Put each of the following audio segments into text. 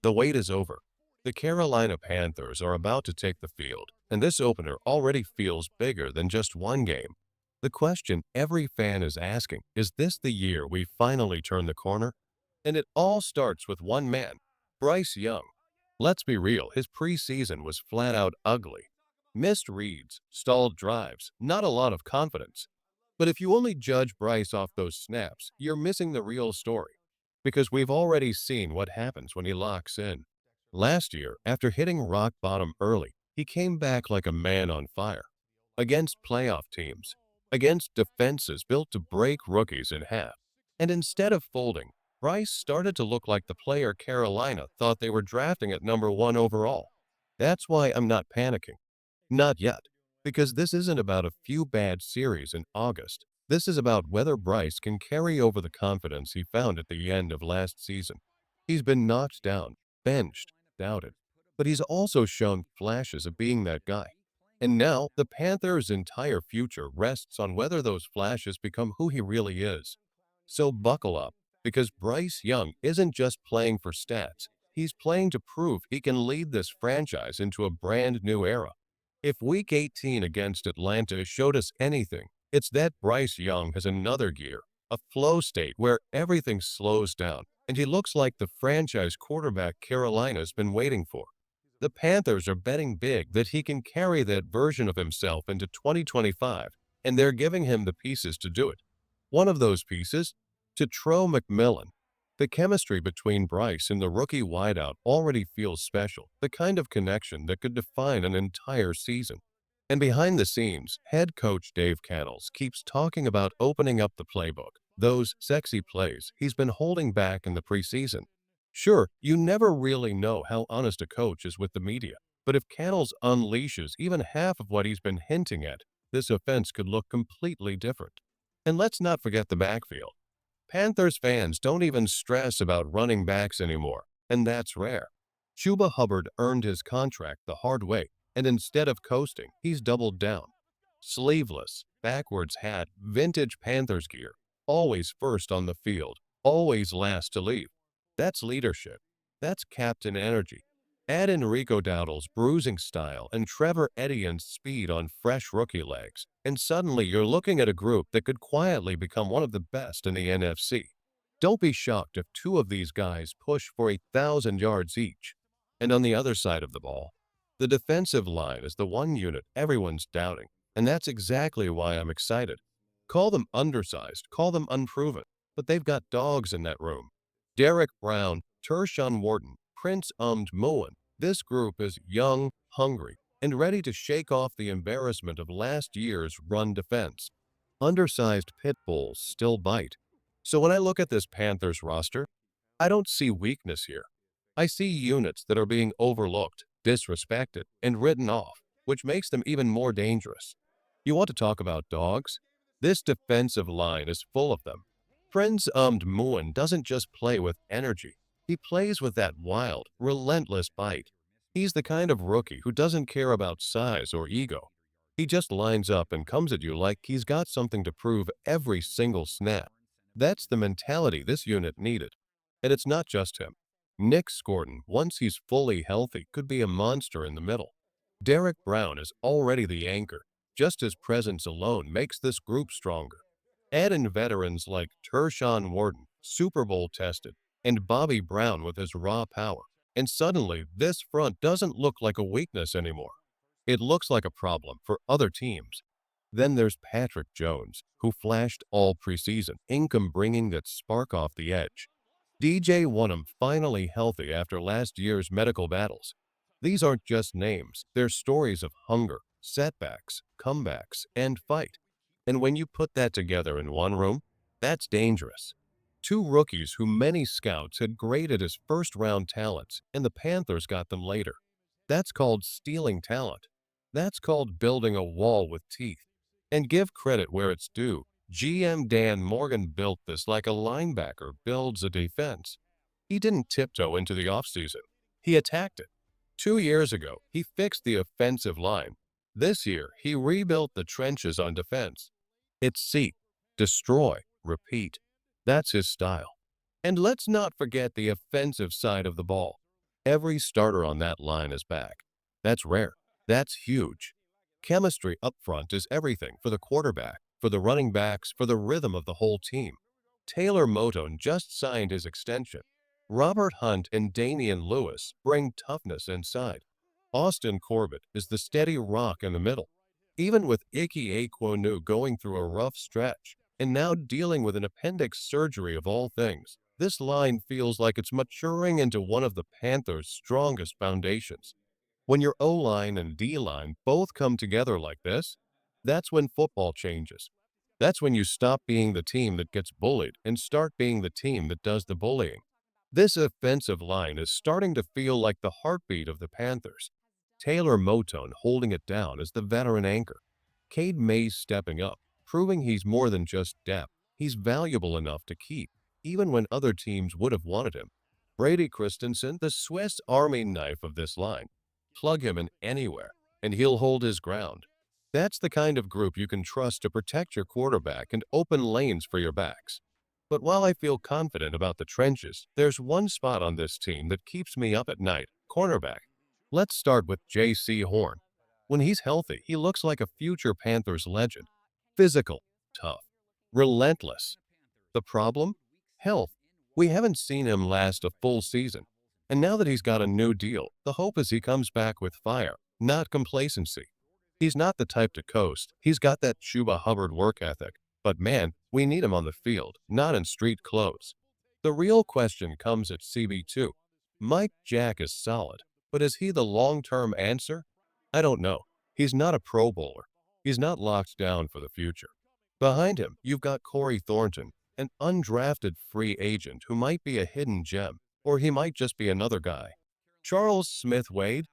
The wait is over. The Carolina Panthers are about to take the field, and this opener already feels bigger than just one game. The question every fan is asking, is this the year we finally turn the corner? And it all starts with one man, Bryce Young. Let's be real, his preseason was flat out ugly. Missed reads, stalled drives, not a lot of confidence. But if you only judge Bryce off those snaps, you're missing the real story. Because we've already seen what happens when he locks in. Last year, after hitting rock bottom early, he came back like a man on fire. Against playoff teams, against defenses built to break rookies in half. And instead of folding, Bryce started to look like the player Carolina thought they were drafting at number one overall. That's why I'm not panicking. Not yet. Because this isn't about a few bad series in August. This is about whether Bryce can carry over the confidence he found at the end of last season. He's been knocked down, benched, doubted, but he's also shown flashes of being that guy. And now, the Panthers' entire future rests on whether those flashes become who he really is. So buckle up, because Bryce Young isn't just playing for stats, he's playing to prove he can lead this franchise into a brand new era. If Week 18 against Atlanta showed us anything, it's that Bryce Young has another gear, a flow state where everything slows down, and he looks like the franchise quarterback Carolina's been waiting for. The Panthers are betting big that he can carry that version of himself into 2025, and they're giving him the pieces to do it. One of those pieces? To Tro McMillan. The chemistry between Bryce and the rookie wideout already feels special, the kind of connection that could define an entire season. And behind the scenes, head coach Dave Cannells keeps talking about opening up the playbook, those sexy plays he's been holding back in the preseason. Sure, you never really know how honest a coach is with the media, but if Cannells unleashes even half of what he's been hinting at, this offense could look completely different. And let's not forget the backfield. Panthers fans don't even stress about running backs anymore, and that's rare. Chuba Hubbard earned his contract the hard way, and instead of coasting, he's doubled down. Sleeveless, backwards hat, vintage Panthers gear, always first on the field, always last to leave. That's leadership. That's captain energy. Add Enrico Dowdle's bruising style and Trevor Etienne's speed on fresh rookie legs, and suddenly you're looking at a group that could quietly become one of the best in the NFC. Don't be shocked if two of these guys push for 1,000 yards each. And on the other side of the ball, the defensive line is the one unit everyone's doubting, and that's exactly why I'm excited. Call them undersized, call them unproven, but they've got dogs in that room. Derek Brown, Tershawn Wharton, Prince Moen. This group is young, hungry, and ready to shake off the embarrassment of last year's run defense. Undersized pit bulls still bite. So when I look at this Panthers roster, I don't see weakness here. I see units that are being overlooked, disrespected, and written off, which makes them even more dangerous. You want to talk about dogs? This defensive line is full of them. Prince Moen doesn't just play with energy. He plays with that wild, relentless bite. He's the kind of rookie who doesn't care about size or ego. He just lines up and comes at you like he's got something to prove every single snap. That's the mentality this unit needed. And it's not just him. Nick Scordon, once he's fully healthy, could be a monster in the middle. Derek Brown is already the anchor. Just his presence alone makes this group stronger. Add in veterans like Tershawn Wharton, Super Bowl tested, and Bobby Brown with his raw power. And suddenly, this front doesn't look like a weakness anymore. It looks like a problem for other teams. Then there's Patrick Jones, who flashed all preseason, income bringing that spark off the edge. DJ Wonnum finally healthy after last year's medical battles. These aren't just names, they're stories of hunger, setbacks, comebacks, and fight. And when you put that together in one room, that's dangerous. Two rookies who many scouts had graded as first-round talents, and the Panthers got them later. That's called stealing talent. That's called building a wall with teeth. And give credit where it's due. GM Dan Morgan built this like a linebacker builds a defense. He didn't tiptoe into the offseason. He attacked it. 2 years ago, he fixed the offensive line. This year, he rebuilt the trenches on defense. It's seek, destroy, repeat. That's his style. And let's not forget the offensive side of the ball. Every starter on that line is back. That's rare. That's huge. Chemistry up front is everything for the quarterback, for the running backs, for the rhythm of the whole team. Taylor Moton just signed his extension. Robert Hunt and Damian Lewis bring toughness inside. Austin Corbett is the steady rock in the middle. Even with Ike Ekwonu going through a rough stretch and now dealing with an appendix surgery of all things, this line feels like it's maturing into one of the Panthers' strongest foundations. When your O-line and D-line both come together like this, that's when football changes. That's when you stop being the team that gets bullied and start being the team that does the bullying. This offensive line is starting to feel like the heartbeat of the Panthers. Taylor Moton holding it down as the veteran anchor. Cade Mays stepping up, proving he's more than just depth. He's valuable enough to keep, even when other teams would have wanted him. Brady Christensen, the Swiss Army knife of this line. Plug him in anywhere, and he'll hold his ground. That's the kind of group you can trust to protect your quarterback and open lanes for your backs. But while I feel confident about the trenches, there's one spot on this team that keeps me up at night: cornerback. Let's start with J.C. Horn. When he's healthy, he looks like a future Panthers legend. Physical, tough, relentless. The problem? Health. We haven't seen him last a full season. And now that he's got a new deal, the hope is he comes back with fire, not complacency. He's not the type to coast. He's got that Chuba Hubbard work ethic. But man, we need him on the field, not in street clothes. The real question comes at CB2. Mike Jack is solid, but is he the long-term answer? I don't know. He's not a Pro Bowler. He's not locked down for the future. Behind him, you've got Corey Thornton, an undrafted free agent who might be a hidden gem, or he might just be another guy. Charles Smith-Wade,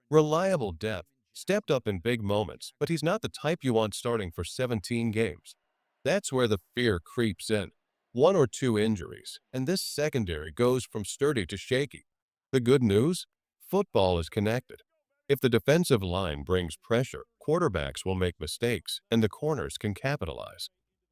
reliable depth, stepped up in big moments, but he's not the type you want starting for 17 games. That's where the fear creeps in. One or two injuries, and this secondary goes from sturdy to shaky. The good news? Football is connected. If the defensive line brings pressure, quarterbacks will make mistakes, and the corners can capitalize.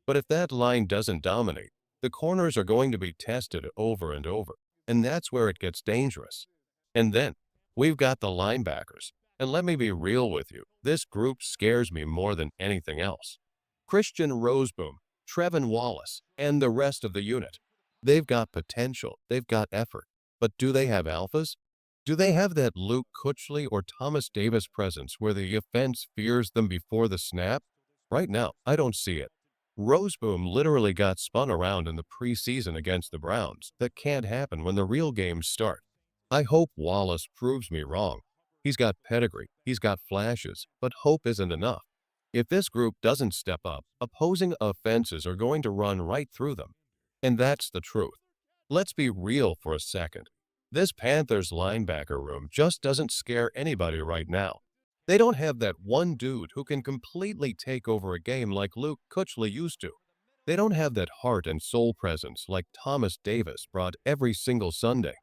But if that line doesn't dominate, the corners are going to be tested over and over, and that's where it gets dangerous. And then, we've got the linebackers. And let me be real with you, this group scares me more than anything else. Christian Roseboom, Trevin Wallace, and the rest of the unit. They've got potential, they've got effort, but do they have alphas? Do they have that Luke Kuechly or Thomas Davis presence where the offense fears them before the snap? Right now, I don't see it. Roseboom literally got spun around in the preseason against the Browns. That can't happen when the real games start. I hope Wallace proves me wrong. He's got pedigree, he's got flashes, but hope isn't enough. If this group doesn't step up, opposing offenses are going to run right through them. And that's the truth. Let's be real for a second. This Panthers linebacker room just doesn't scare anybody right now. They don't have that one dude who can completely take over a game like Luke Kuechly used to. They don't have that heart and soul presence like Thomas Davis brought every single Sunday.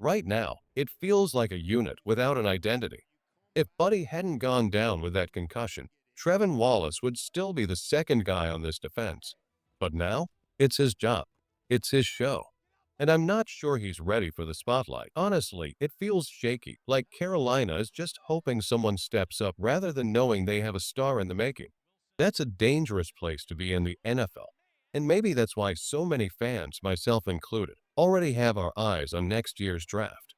Right now, it feels like a unit without an identity. If Buddy hadn't gone down with that concussion, Trevin Wallace would still be the second guy on this defense. But now, it's his job. It's his show. And I'm not sure he's ready for the spotlight. Honestly, it feels shaky, like Carolina is just hoping someone steps up rather than knowing they have a star in the making. That's a dangerous place to be in the NFL. And maybe that's why so many fans, myself included, already have our eyes on next year's draft.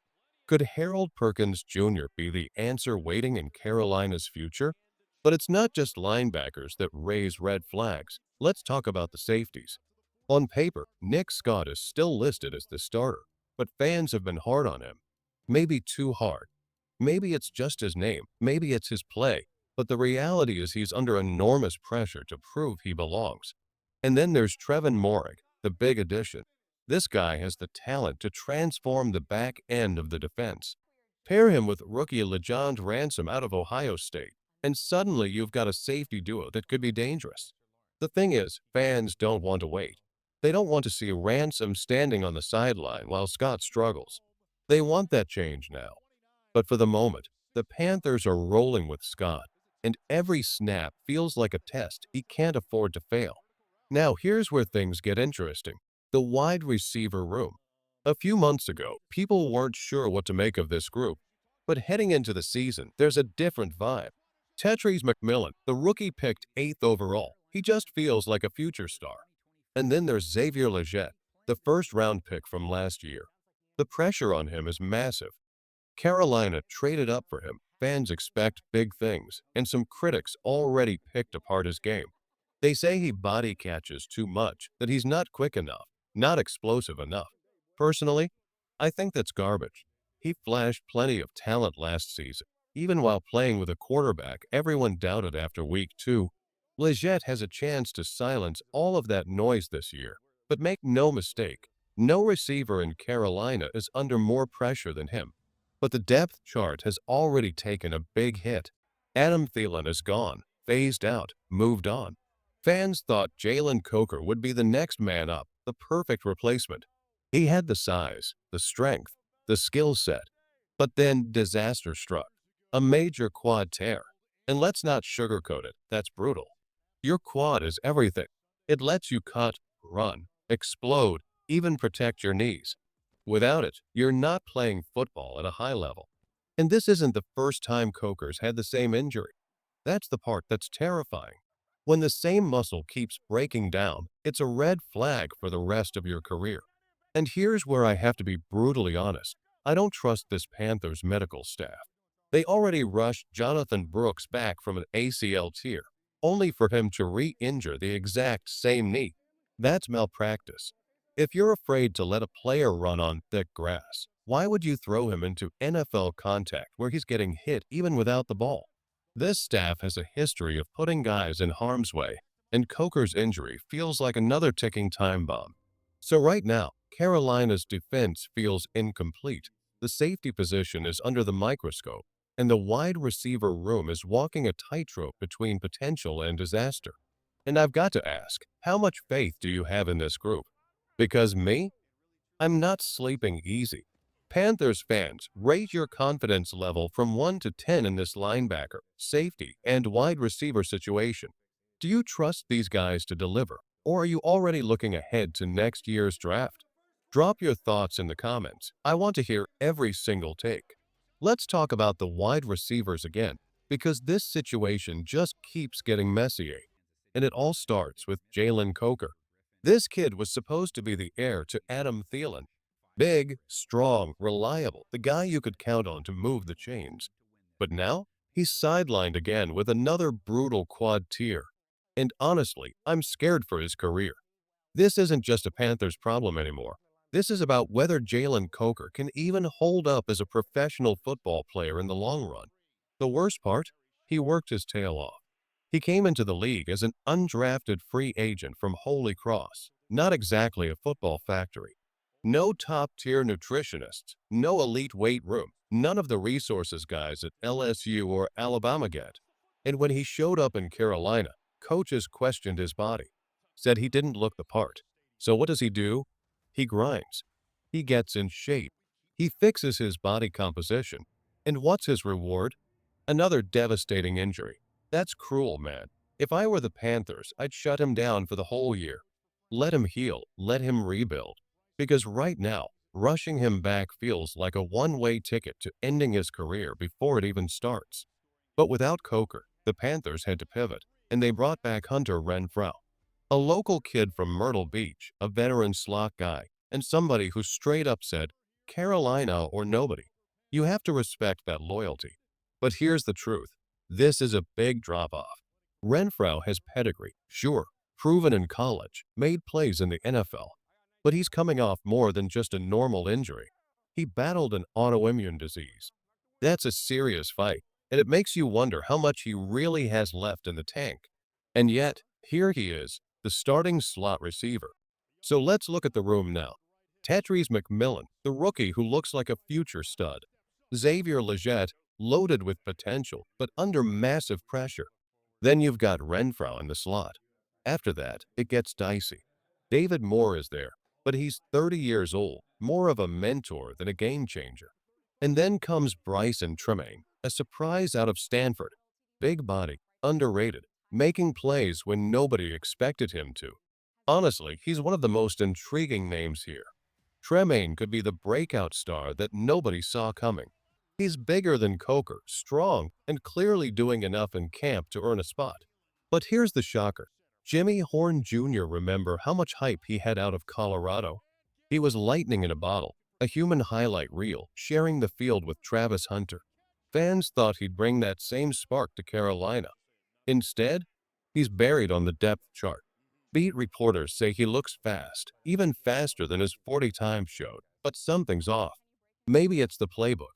Could Harold Perkins Jr. be the answer waiting in Carolina's future? But it's not just linebackers that raise red flags. Let's talk about the safeties. On paper, Nick Scott is still listed as the starter, but fans have been hard on him. Maybe too hard. Maybe it's just his name, maybe it's his play, but the reality is he's under enormous pressure to prove he belongs. And then there's Trevin Morig, the big addition. This guy has the talent to transform the back end of the defense. Pair him with rookie LeJond Ransom out of Ohio State, and suddenly you've got a safety duo that could be dangerous. The thing is, fans don't want to wait. They don't want to see Ransom standing on the sideline while Scott struggles. They want that change now. But for the moment, the Panthers are rolling with Scott, and every snap feels like a test he can't afford to fail. Now here's where things get interesting. The wide receiver room. A few months ago, people weren't sure what to make of this group, but heading into the season, there's a different vibe. Tetris McMillan, the rookie picked 8th overall, he just feels like a future star. And then there's Xavier Leggett, the first-round pick from last year. The pressure on him is massive. Carolina traded up for him. Fans expect big things, and some critics already picked apart his game. They say he body catches too much, that he's not quick enough, not explosive enough. Personally, I think that's garbage. He flashed plenty of talent last season. Even while playing with a quarterback everyone doubted after week 2, Leggett has a chance to silence all of that noise this year. But make no mistake, no receiver in Carolina is under more pressure than him. But the depth chart has already taken a big hit. Adam Thielen is gone, phased out, moved on. Fans thought Jalen Coker would be the next man up, the perfect replacement. He had the size, the strength, the skill set. But then disaster struck. A major quad tear. And let's not sugarcoat it, that's brutal. Your quad is everything. It lets you cut, run, explode, even protect your knees. Without it, you're not playing football at a high level. And this isn't the first time Coker's had the same injury. That's the part that's terrifying. When the same muscle keeps breaking down, it's a red flag for the rest of your career. And here's where I have to be brutally honest. I don't trust this Panthers medical staff. They already rushed Jonathan Brooks back from an ACL tear, only for him to re-injure the exact same knee. That's malpractice. If you're afraid to let a player run on thick grass, why would you throw him into NFL contact where he's getting hit even without the ball? This staff has a history of putting guys in harm's way, and Coker's injury feels like another ticking time bomb. So right now, Carolina's defense feels incomplete. The safety position is under the microscope, and the wide receiver room is walking a tightrope between potential and disaster. And I've got to ask, how much faith do you have in this group? Because me, I'm not sleeping easy. Panthers fans, rate your confidence level from 1 to 10 in this linebacker, safety, and wide receiver situation. Do you trust these guys to deliver, or are you already looking ahead to next year's draft? Drop your thoughts in the comments. I want to hear every single take. Let's talk about the wide receivers again, because this situation just keeps getting messier. And it all starts with Jalen Coker. This kid was supposed to be the heir to Adam Thielen. Big, strong, reliable, the guy you could count on to move the chains. But now, he's sidelined again with another brutal quad tear. And honestly, I'm scared for his career. This isn't just a Panthers problem anymore. This is about whether Jalen Coker can even hold up as a professional football player in the long run. The worst part? He worked his tail off. He came into the league as an undrafted free agent from Holy Cross, not exactly a football factory. No top-tier nutritionists, no elite weight room, none of the resources guys at LSU or Alabama get. And when he showed up in Carolina, coaches questioned his body, said he didn't look the part. So what does he do? He grinds. He gets in shape. He fixes his body composition. And what's his reward? Another devastating injury. That's cruel, man. If I were the Panthers, I'd shut him down for the whole year. Let him heal, let him rebuild. Because right now, rushing him back feels like a one-way ticket to ending his career before it even starts. But without Coker, the Panthers had to pivot, and they brought back Hunter Renfrow, a local kid from Myrtle Beach, a veteran slot guy, and somebody who straight up said, Carolina or nobody. You have to respect that loyalty. But here's the truth. This is a big drop-off. Renfrow has pedigree, sure, proven in college, made plays in the NFL. But he's coming off more than just a normal injury. He battled an autoimmune disease. That's a serious fight, and it makes you wonder how much he really has left in the tank. And yet, here he is, the starting slot receiver. So let's look at the room now. Tetris McMillan, the rookie who looks like a future stud. Xavier Leggett, loaded with potential, but under massive pressure. Then you've got Renfrow in the slot. After that, it gets dicey. David Moore is there, but he's 30 years old, more of a mentor than a game changer. And then comes Bryson Tremaine, a surprise out of Stanford. Big body, underrated, making plays when nobody expected him to. Honestly, he's one of the most intriguing names here. Tremaine could be the breakout star that nobody saw coming. He's bigger than Coker, strong, and clearly doing enough in camp to earn a spot. But here's the shocker. Jimmy Horn Jr. Remember how much hype he had out of Colorado? He was lightning in a bottle, a human highlight reel, sharing the field with Travis Hunter. Fans thought he'd bring that same spark to Carolina. Instead, he's buried on the depth chart. Beat reporters say he looks fast, even faster than his 40 times showed, but something's off. Maybe it's the playbook.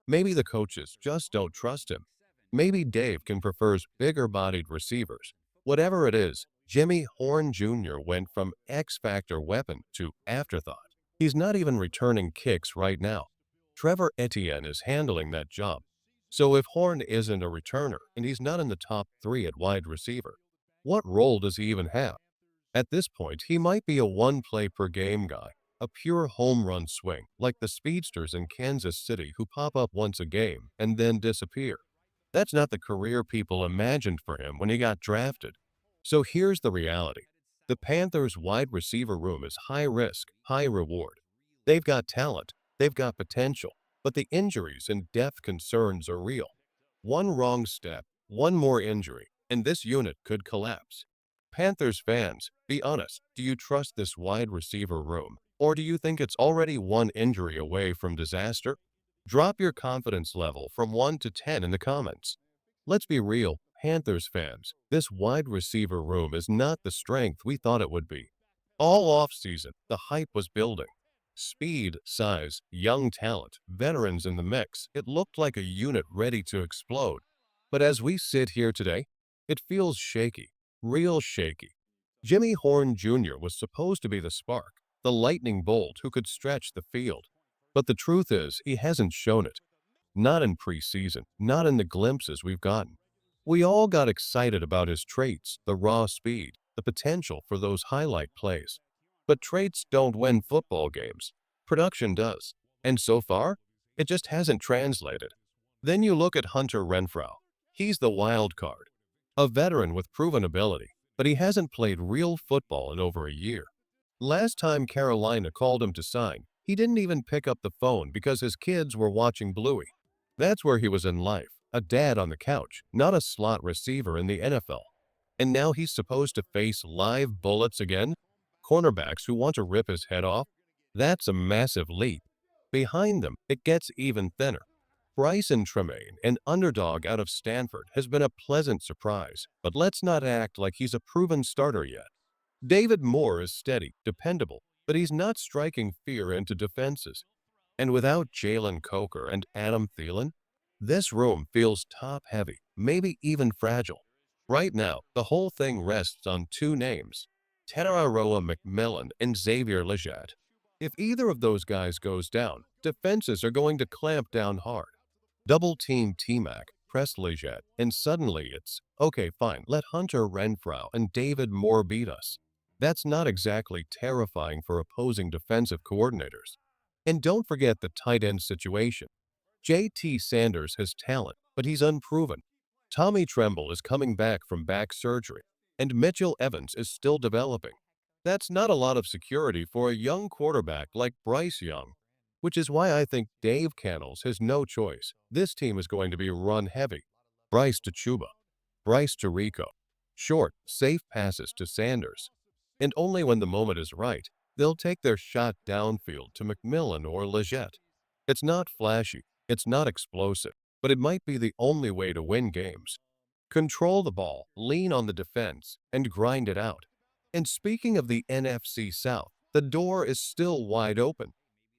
Maybe the coaches just don't trust him. Maybe Dave can prefers bigger-bodied receivers. Whatever it is, Jimmy Horn Jr. went from X-Factor weapon to afterthought. He's not even returning kicks right now. Trevor Etienne is handling that job. So if Horn isn't a returner and he's not in the top 3 at wide receiver, what role does he even have? At this point, he might be a one-play-per-game guy, a pure home run swing, like the speedsters in Kansas City who pop up once a game and then disappear. That's not the career people imagined for him when he got drafted. So here's the reality. The Panthers' wide receiver room is high risk, high reward. They've got talent, they've got potential, but the injuries and depth concerns are real. One wrong step, one more injury, and this unit could collapse. Panthers fans, be honest, do you trust this wide receiver room? Or do you think it's already one injury away from disaster? Drop your confidence level from 1 to 10 in the comments. Let's be real, Panthers fans, this wide receiver room is not the strength we thought it would be. All offseason, the hype was building. Speed, size, young talent, veterans in the mix, it looked like a unit ready to explode. But as we sit here today, it feels shaky, real shaky. Jimmy Horn Jr. was supposed to be the spark, the lightning bolt who could stretch the field. But the truth is, he hasn't shown it. Not in preseason, not in the glimpses we've gotten. We all got excited about his traits, the raw speed, the potential for those highlight plays. But traits don't win football games. Production does. And so far, it just hasn't translated. Then you look at Hunter Renfrow. He's the wild card. A veteran with proven ability, but he hasn't played real football in over a year. Last time Carolina called him to sign, he didn't even pick up the phone because his kids were watching Bluey. That's where he was in life, a dad on the couch, not a slot receiver in the NFL. And now he's supposed to face live bullets again? Cornerbacks who want to rip his head off? That's a massive leap. Behind them, it gets even thinner. Bryce Tremaine, an underdog out of Stanford, has been a pleasant surprise, but let's not act like he's a proven starter yet. David Moore is steady, dependable, but he's not striking fear into defenses. And without Jalen Coker and Adam Thielen, this room feels top-heavy, maybe even fragile. Right now, the whole thing rests on two names, Tenararoa McMillan and Xavier Legette. If either of those guys goes down, defenses are going to clamp down hard. Double team T-Mac, press Legette, and suddenly it's, okay fine, let Hunter Renfrow and David Moore beat us. That's not exactly terrifying for opposing defensive coordinators. And don't forget the tight end situation. JT Sanders has talent, but he's unproven. Tommy Tremble is coming back from back surgery, and Mitchell Evans is still developing. That's not a lot of security for a young quarterback like Bryce Young, which is why I think Dave Cannles has no choice. This team is going to be run heavy. Bryce to Chuba, Bryce to Rico. Short, safe passes to Sanders. And only when the moment is right, they'll take their shot downfield to McMillan or Legette. It's not flashy, it's not explosive, but it might be the only way to win games. Control the ball, lean on the defense, and grind it out. And speaking of the NFC South, the door is still wide open.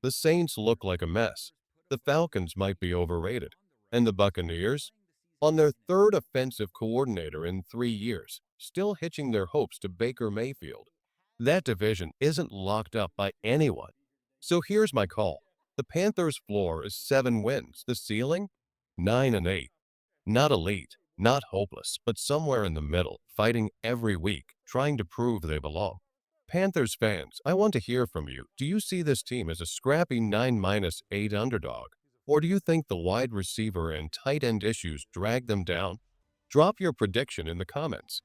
The Saints look like a mess. The Falcons might be overrated. And the Buccaneers? On their third offensive coordinator in 3 years, still hitching their hopes to Baker Mayfield. That division isn't locked up by anyone. So here's my call. The Panthers' floor is 7 wins. The ceiling? 9 and 8. Not elite, not hopeless, but somewhere in the middle, fighting every week, trying to prove they belong. Panthers fans, I want to hear from you. Do you see this team as a scrappy 9-8 underdog? Or do you think the wide receiver and tight end issues drag them down? Drop your prediction in the comments.